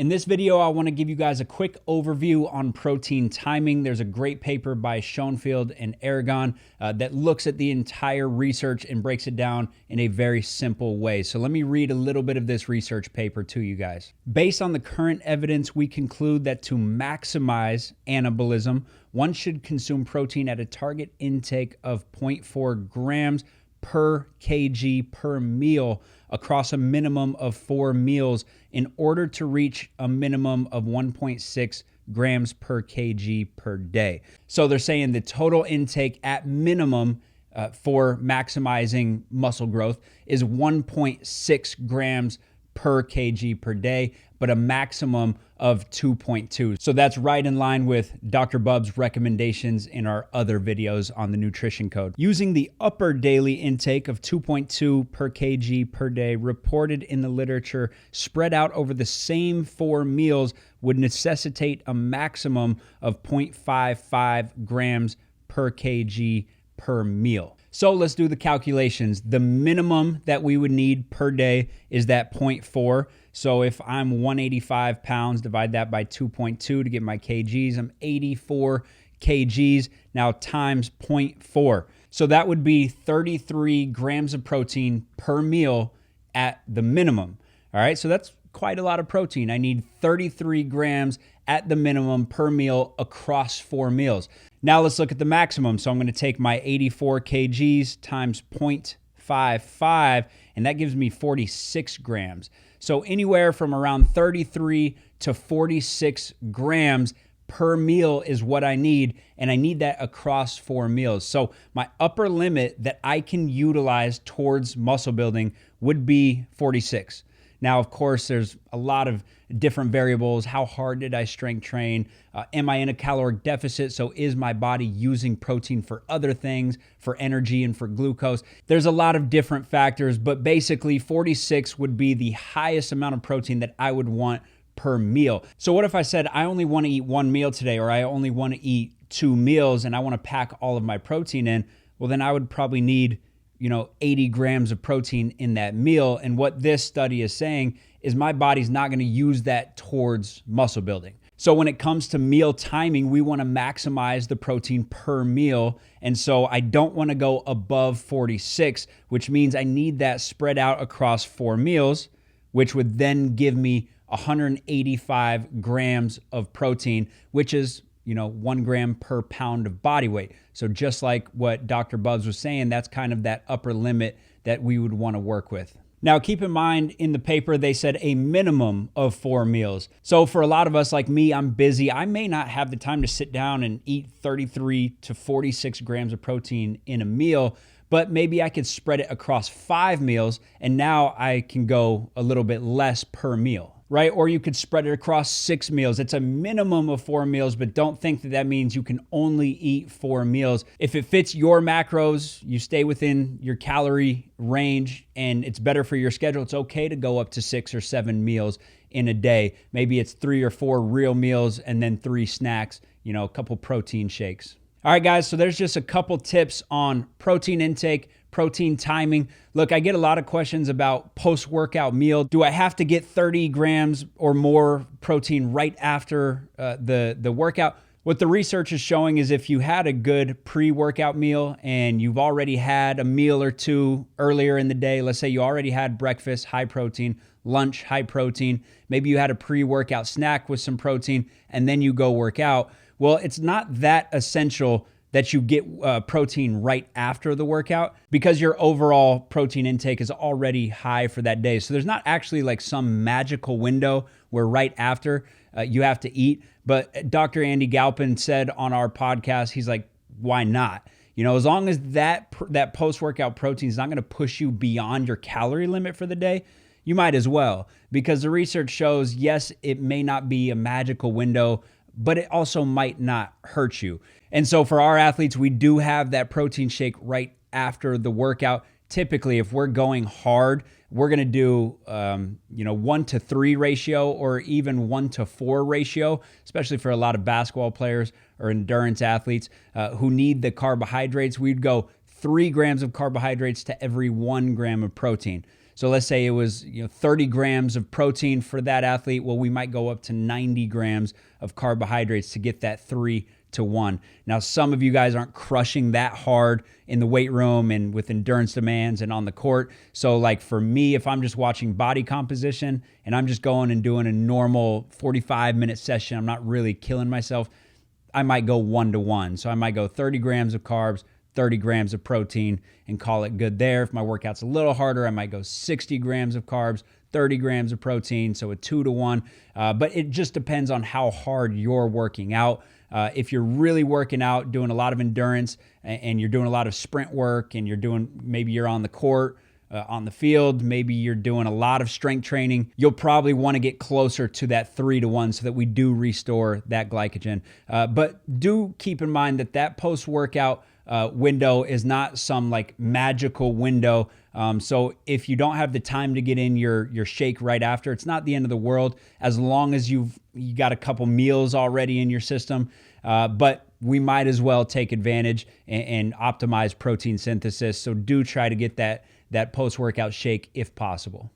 In this video, I want to give you guys a quick overview on protein timing. There's a great paper by Schoenfeld and Aragon that looks at the entire research and breaks it down in a very simple way. So let me read a little bit of this research paper to you guys. Based on the current evidence, we conclude that to maximize anabolism, one should consume protein at a target intake of 0.4 grams per kg per meal across a minimum of 4 meals in order to reach a minimum of 1.6 grams per kg per day. So they're saying the total intake at minimum for maximizing muscle growth is 1.6 grams per kg per day, but a maximum of 2.2. So that's right in line with Dr. Bub's recommendations in our other videos on the nutrition code. Using the upper daily intake of 2.2 per kg per day reported in the literature spread out over the same 4 meals would necessitate a maximum of 0.55 grams per kg per meal. So let's do the calculations. The minimum that we would need per day is that 0.4. So if I'm 185 pounds, divide that by 2.2 to get my kgs. I'm 84 kgs. Now times 0.4. So that would be 33 grams of protein per meal at the minimum. All right, so that's quite a lot of protein. I need 33 grams at the minimum per meal across 4 meals. Now let's look at the maximum. So I'm going to take my 84 kgs times 0.55, and that gives me 46 grams. So anywhere from around 33 to 46 grams per meal is what I need, and I need that across 4 meals. So my upper limit that I can utilize towards muscle building would be 46. Now, of course, there's a lot of different variables. How hard did I strength train? Am I in a caloric deficit? So is my body using protein for other things, for energy and for glucose? There's a lot of different factors, but basically 46 would be the highest amount of protein that I would want per meal. So what if I said I only want to eat 1 meal today, or I only want to eat 2 meals and I want to pack all of my protein in? Well, then I would probably need 80 grams of protein in that meal. And what this study is saying is my body's not going to use that towards muscle building. So when it comes to meal timing, we want to maximize the protein per meal. And so I don't want to go above 46, which means I need that spread out across 4 meals, which would then give me 185 grams of protein, which is 1 gram per pound of body weight. So just like what Dr. Bubbs was saying, that's kind of that upper limit that we would want to work with. Now, keep in mind, in the paper, they said a minimum of 4 meals. So for a lot of us like me, I'm busy. I may not have the time to sit down and eat 33 to 46 grams of protein in a meal, but maybe I could spread it across 5 meals, and now I can go a little bit less per meal. Right? Or you could spread it across 6 meals. It's a minimum of 4 meals, but don't think that that means you can only eat 4 meals. If it fits your macros, you stay within your calorie range, and it's better for your schedule, it's okay to go up to 6 or 7 meals in a day. Maybe it's 3 or 4 real meals and then 3 snacks, a couple protein shakes. All right, guys, so there's just a couple tips on protein intake, protein timing. Look, I get a lot of questions about post-workout meal. Do I have to get 30 grams or more protein right after the workout? What the research is showing is if you had a good pre-workout meal and you've already had a meal or two earlier in the day, let's say you already had breakfast, high protein, lunch, high protein, maybe you had a pre-workout snack with some protein, and then you go work out. Well, it's not that essential that you get protein right after the workout because your overall protein intake is already high for that day. So there's not actually like some magical window where right after you have to eat. But Dr. Andy Galpin said on our podcast, he's like, why not? As long as that post-workout protein is not going to push you beyond your calorie limit for the day, you might as well. Because the research shows, yes, it may not be a magical window, but it also might not hurt you. And so for our athletes, we do have that protein shake right after the workout. Typically, if we're going hard, we're going to do 1-to-3 ratio or even 1-to-4 ratio, especially for a lot of basketball players or endurance athletes who need the carbohydrates. We'd go 3 grams of carbohydrates to every 1 gram of protein. So let's say it was 30 grams of protein for that athlete. Well, we might go up to 90 grams of carbohydrates to get that 3-to-1. Now, some of you guys aren't crushing that hard in the weight room and with endurance demands and on the court. So like for me, if I'm just watching body composition and I'm just going and doing a normal 45-minute session, I'm not really killing myself, I might go 1-to-1. So I might go 30 grams of carbs, 30 grams of protein, and call it good there. If my workout's a little harder, I might go 60 grams of carbs, 30 grams of protein, so a 2-to-1. But it just depends on how hard you're working out. If you're really working out, doing a lot of endurance, and you're doing a lot of sprint work, and maybe you're on the court, on the field, maybe you're doing a lot of strength training, you'll probably want to get closer to that 3-to-1 so that we do restore that glycogen. But do keep in mind that post-workout window is not some like magical window. So if you don't have the time to get in your shake right after, it's not the end of the world as long as you got a couple meals already in your system. But we might as well take advantage and optimize protein synthesis. So do try to get that post-workout shake if possible.